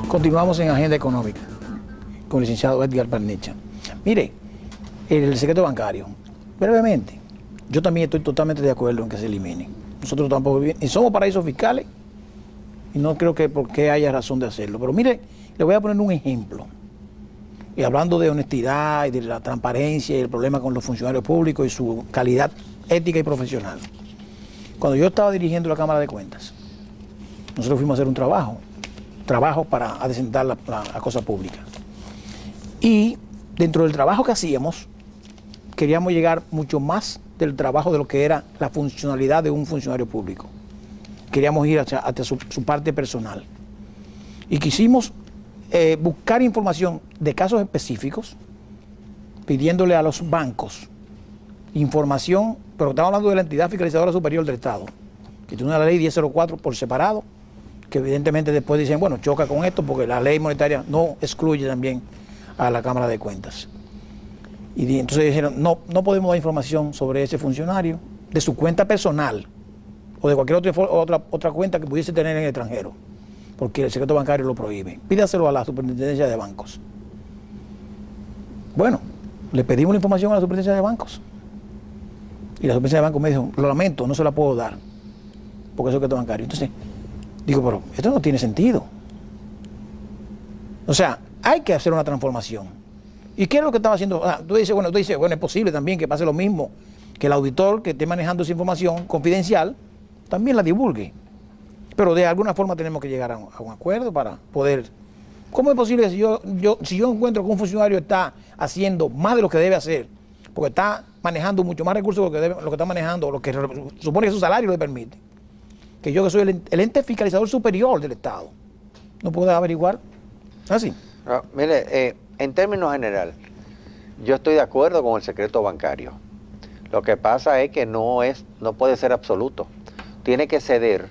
Continuamos en Agenda Económica con el licenciado Edgar Barnecha. Mire, el secreto bancario, brevemente, yo también estoy totalmente de acuerdo en que se elimine. Nosotros tampoco y somos paraísos fiscales y no creo que por qué haya razón de hacerlo. Pero mire, le voy a poner un ejemplo. Y hablando de honestidad y de la transparencia y el problema con los funcionarios públicos y su calidad ética y profesional. Cuando yo estaba dirigiendo la Cámara de Cuentas, nosotros fuimos a hacer un trabajo para adecentar la cosa pública. Y dentro del trabajo que hacíamos, queríamos llegar mucho más del trabajo de lo que era la funcionalidad de un funcionario público. Queríamos ir hacia su parte personal. Y quisimos buscar información de casos específicos, pidiéndole a los bancos información, pero estamos hablando de la entidad fiscalizadora superior del Estado, que tiene una ley 1004 por separado, que evidentemente después dicen, bueno, choca con esto porque la ley monetaria no excluye también a la Cámara de Cuentas. Y entonces dijeron, no podemos dar información sobre ese funcionario de su cuenta personal o de cualquier otra cuenta que pudiese tener en el extranjero, porque el secreto bancario lo prohíbe. Pídaselo a la Superintendencia de Bancos. Bueno, le pedimos la información a la Superintendencia de Bancos. Y la Superintendencia de Bancos me dijo, lo lamento, no se la puedo dar, porque es secreto bancario. Entonces, digo, pero esto no tiene sentido. O sea, hay que hacer una transformación. ¿Y qué es lo que estaba haciendo? Tú dices, bueno, es posible también que pase lo mismo, que el auditor que esté manejando esa información confidencial también la divulgue. Pero de alguna forma tenemos que llegar a un acuerdo para poder... ¿Cómo es posible que si yo encuentro que un funcionario está haciendo más de lo que debe hacer, porque está manejando mucho más recursos de lo que está manejando, lo que supone que su salario le permite, que yo que soy el ente fiscalizador superior del Estado, no puedo averiguar? ¿Así? No, mire, en términos general, yo estoy de acuerdo con el secreto bancario. Lo que pasa es que no puede ser absoluto. Tiene que ceder,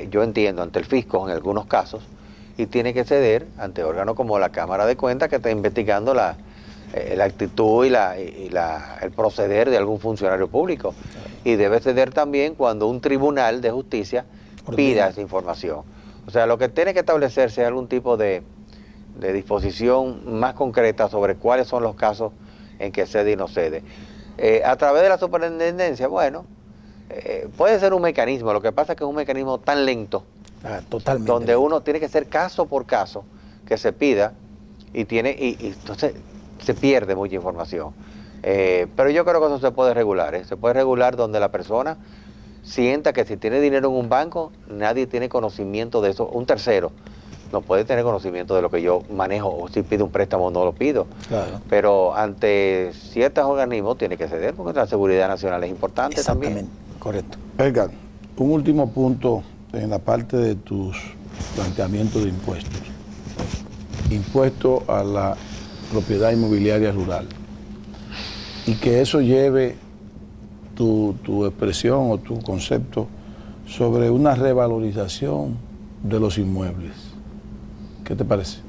yo entiendo, ante el fisco en algunos casos, y tiene que ceder ante órganos como la Cámara de Cuentas, que está investigando la actitud y el proceder de algún funcionario público. Y debe ceder también cuando un tribunal de justicia pida esa información. O sea, lo que tiene que establecerse es algún tipo de disposición más concreta sobre cuáles son los casos en que cede y no cede. A través de la superintendencia, bueno, puede ser un mecanismo, lo que pasa es que es un mecanismo tan lento, totalmente donde uno tiene que ser caso por caso que se pida y entonces se pierde mucha información. Pero yo creo que eso se puede regular, se puede regular donde la persona sienta que si tiene dinero en un banco, nadie tiene conocimiento de eso, un tercero no puede tener conocimiento de lo que yo manejo, o si pido un préstamo no lo pido. Claro. Pero ante ciertos organismos tiene que ceder, porque la seguridad nacional es importante. Exactamente, también. Correcto. Edgar, un último punto en la parte de tus planteamientos de impuestos. Impuesto a la propiedad inmobiliaria rural. Y que eso lleve tu expresión o tu concepto sobre una revalorización de los inmuebles. ¿Qué te parece?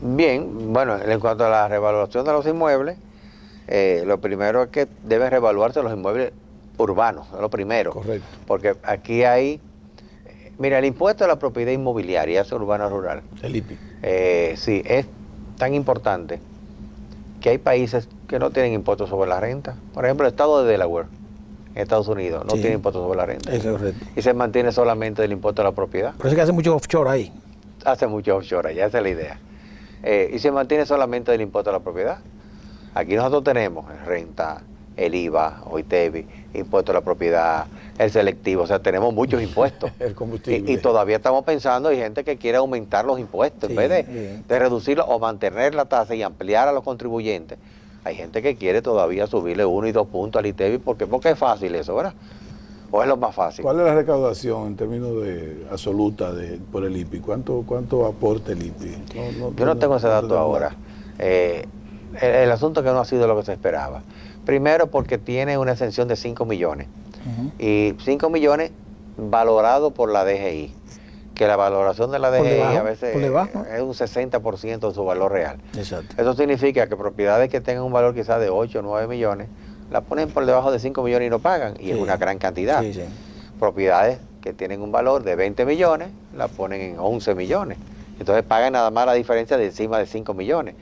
Bien, bueno, en cuanto a la revaluación de los inmuebles, lo primero es que deben revaluarse los inmuebles urbanos, es lo primero. Correcto. Porque aquí hay, mira, el impuesto a la propiedad inmobiliaria, es urbano rural. El IPI. Sí, es tan importante que hay países que no tienen impuestos sobre la renta. Por ejemplo, el estado de Delaware, en Estados Unidos, no tiene impuestos sobre la renta. Es correcto. Y se mantiene solamente el impuesto a la propiedad. Por eso es que hace mucho offshore ahí. Hace mucho offshore allá, esa es la idea. Y se mantiene solamente el impuesto a la propiedad. Aquí nosotros tenemos renta, el IVA, OITEBI, impuesto a la propiedad, el selectivo, o sea, tenemos muchos impuestos. El combustible. Y todavía estamos pensando, hay gente que quiere aumentar los impuestos, en vez de reducirlos o mantener la tasa y ampliar a los contribuyentes. Hay gente que quiere todavía subirle 1 y 2 puntos al ITEBI, porque es fácil eso, ¿verdad? ¿O es lo más fácil? ¿Cuál es la recaudación en términos de absoluta por el IPI? ¿Cuánto aporta el IPI? Yo no tengo ese dato ahora. El asunto es que no ha sido lo que se esperaba. Primero porque tiene una exención de 5 millones. Y 5 millones valorado por la DGI. Que la valoración de la DGI a veces es un 60% de su valor real. Exacto. Eso significa que propiedades que tengan un valor quizás de 8 o 9 millones, la ponen por debajo de 5 millones y no pagan. Y es una gran cantidad. Propiedades que tienen un valor de 20 millones, la ponen en 11 millones. Entonces pagan nada más la diferencia de encima de 5 millones.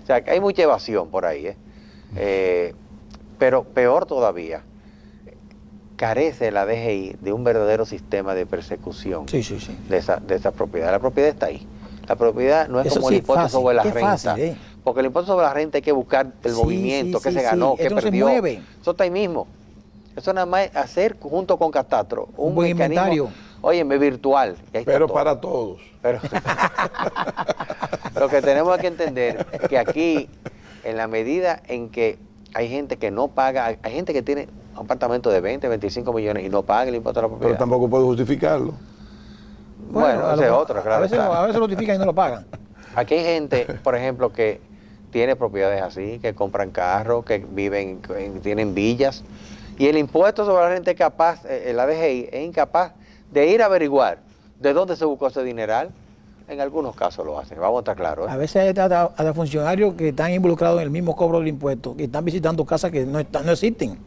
O sea, que hay mucha evasión por ahí. Pero peor todavía, carece la DGI de un verdadero sistema de persecución de esa propiedad. La propiedad está ahí. La propiedad no es Eso como sí el impuesto fácil, sobre la qué renta. fácil, Porque el impuesto sobre la renta hay que buscar el movimiento, que se ganó, que Esto no perdió. se mueve. Eso está ahí mismo. Eso nada más es hacer junto con Catastro Un buen inventario. Óyeme, virtual. Y ahí está Pero todo. para todos. Pero lo que tenemos que entender que aquí, en la medida en que hay gente que no paga, hay gente que tiene un apartamento de 20, 25 millones y no paga el impuesto a la propiedad. Pero tampoco puede justificarlo. Bueno, esa es otra, claro. A veces lo notifican y no lo pagan. Aquí hay gente, por ejemplo, que tiene propiedades así, que compran carros, que viven, tienen villas, y el impuesto sobre la renta es capaz, la DGI es incapaz de ir a averiguar de dónde se buscó ese dineral. En algunos casos lo hacen, vamos a estar claros. A veces hay hasta funcionarios que están involucrados en el mismo cobro del impuesto, que están visitando casas que no existen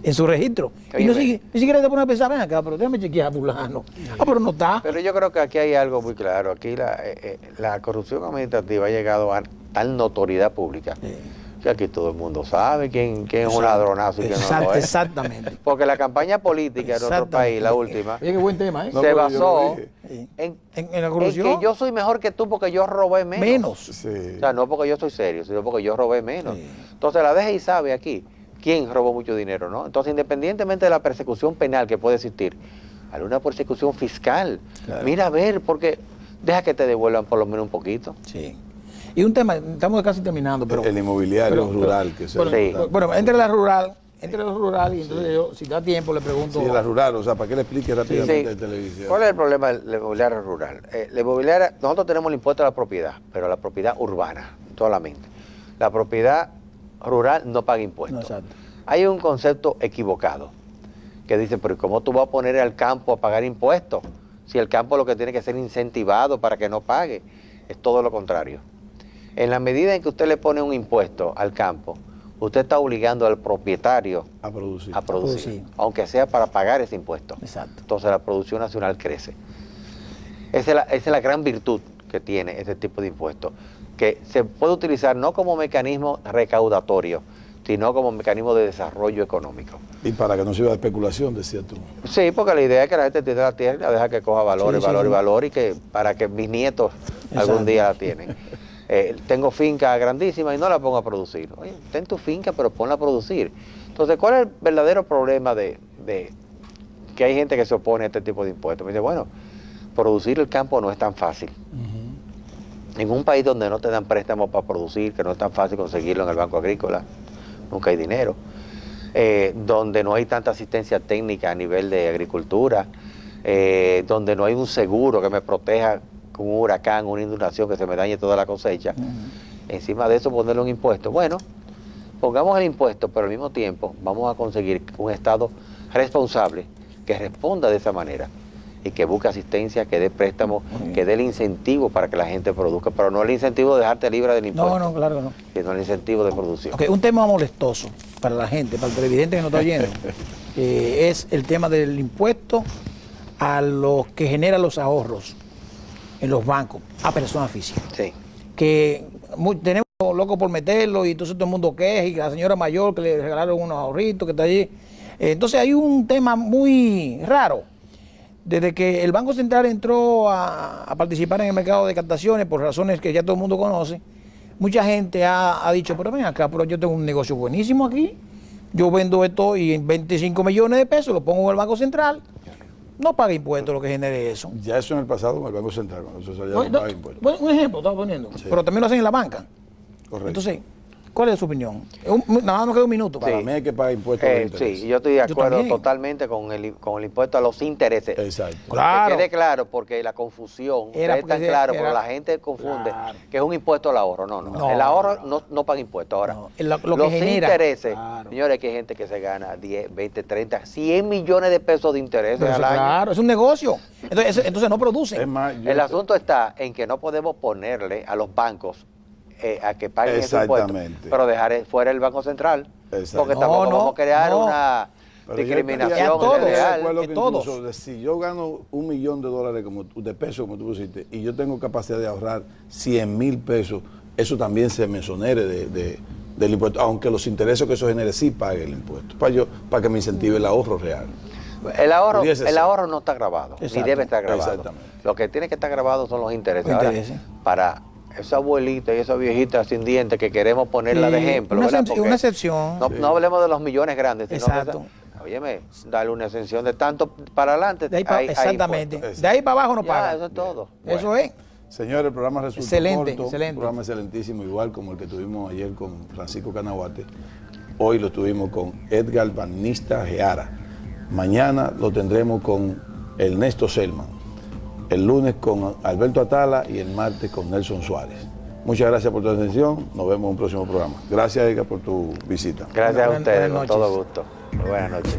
en su registro. Y ni siquiera te ponen a pensar, ven acá, pero déjame chequear a fulano. Pero no está. Pero yo creo que aquí hay algo muy claro. Aquí la corrupción administrativa ha llegado a tal notoriedad pública. Que aquí todo el mundo sabe quién es un ladronazo y quién no lo es. Exactamente. Porque la campaña política de nuestro país, la última, Oye, qué buen tema, se basó en la corrupción. en que yo soy mejor que tú porque yo robé menos. Sí. O sea, no porque yo soy serio, sino porque yo robé menos. Entonces la DGI sabe aquí quién robó mucho dinero, ¿no? Entonces, independientemente de la persecución penal que puede existir, hay una persecución fiscal. Claro. Mira a ver, porque deja que te devuelvan por lo menos un poquito. Sí. Y un tema, estamos casi terminando, pero... El inmobiliario rural. Que bueno, entre la rural y entonces yo, si da tiempo, le pregunto... Sí, la rural, o sea, para que le explique rápidamente de televisión. ¿Cuál es el problema del inmobiliario rural? La inmobiliaria, nosotros tenemos el impuesto a la propiedad, pero la propiedad urbana, solamente. La propiedad rural no paga impuestos. No, exacto. Hay un concepto equivocado que dice, pero ¿cómo tú vas a poner al campo a pagar impuestos? Si el campo lo que tiene que ser incentivado para que no pague. Es todo lo contrario. En la medida en que usted le pone un impuesto al campo, usted está obligando al propietario a producir, aunque sea para pagar ese impuesto. Exacto. Entonces la producción nacional crece. Esa es la gran virtud que tiene ese tipo de impuestos, que se puede utilizar no como mecanismo recaudatorio, sino como mecanismo de desarrollo económico. Y para que no sirva de especulación, decías tú. Sí, porque la idea es que la gente tiene la tierra y la deja que coja valor, valor, y que para que mis nietos algún día la tienen. Tengo finca grandísima y no la pongo a producir. Oye, ten tu finca, pero ponla a producir. Entonces, ¿cuál es el verdadero problema de que hay gente que se opone a este tipo de impuestos? Me dice, bueno, producir el campo no es tan fácil. En un país donde no te dan préstamos para producir, que no es tan fácil conseguirlo en el Banco Agrícola, nunca hay dinero, donde no hay tanta asistencia técnica a nivel de agricultura, donde no hay un seguro que me proteja con un huracán, una inundación, que se me dañe toda la cosecha. Encima de eso ponerle un impuesto. Bueno, pongamos el impuesto, pero al mismo tiempo vamos a conseguir un Estado responsable que responda de esa manera y que busque asistencia, que dé préstamos, que dé el incentivo para que la gente produzca, pero no el incentivo de dejarte libre del impuesto. No, claro que no. Sino el incentivo de producción. Okay, un tema molestoso para la gente, para el televidente que nos está oyendo, es el tema del impuesto a los que genera los ahorros en los bancos, a personas físicas. Sí. Que tenemos locos por meterlo y entonces todo el mundo queja y la señora mayor que le regalaron unos ahorritos que está allí. Entonces hay un tema muy raro. Desde que el Banco Central entró a participar en el mercado de captaciones por razones que ya todo el mundo conoce, mucha gente ha dicho, pero ven acá, pero yo tengo un negocio buenísimo aquí, yo vendo esto y en 25 millones de pesos lo pongo en el Banco Central, no paga impuestos lo que genere eso. Ya eso en el pasado con el Banco Central, cuando eso salía, no paga impuestos. Bueno, un ejemplo estaba poniendo, sí. Pero también lo hacen en la banca. Correcto. Entonces, ¿cuál es su opinión? Nada más nos queda un minuto. Para mí hay que pagar impuestos de interés. Sí, yo estoy de acuerdo totalmente con el impuesto a los intereses. Exacto. Claro. Que quede claro, porque la confusión es tan claro, pero la gente confunde que es un impuesto al ahorro. No. El ahorro no paga impuestos. Ahora, los que intereses, señores, que hay gente que se gana 10, 20, 30, 100 millones de pesos de intereses al año. Claro, es un negocio. Entonces no producen. Es más, el asunto está en que no podemos ponerle a los bancos a que paguen ese impuesto, pero dejar fuera el Banco Central, porque tampoco vamos a crear Pero yo discriminación a todos, estoy de real. acuerdo de que todos. incluso si yo gano $1 millón de pesos, como tú pusiste, y yo tengo capacidad de ahorrar 100,000 pesos, eso también se me exonere del impuesto, aunque los intereses que eso genere sí pague el impuesto, para que me incentive el ahorro real. El Pudiese ser. ahorro no está grabado, ni Exacto. debe estar grabado. Exactamente. Lo que tiene que estar grabado son los intereses. Los Ahora, intereses. para esa abuelita y esa viejita sin dientes que queremos ponerla de Sí, ejemplo, una ¿verdad? excepción, Porque una excepción. no hablemos de los millones grandes, sino Exacto. óyeme, darle una exención de tanto para adelante. De ahí pa- hay exactamente. impuestos. De ahí para abajo no Ya, paga. eso es todo. Eso es. Señores, el programa resultó Excelente, corto, excelente. un programa excelentísimo, igual como el que tuvimos ayer con Francisco Canahuate. Hoy lo tuvimos con Edgar Banista Geara. Mañana lo tendremos con Ernesto Selman. El lunes con Alberto Atala y el martes con Nelson Suárez. Muchas gracias por tu atención. Nos vemos en un próximo programa. Gracias, Edgar, por tu visita. Gracias a Buenas ustedes, con noches. todo gusto. Muy buenas noches.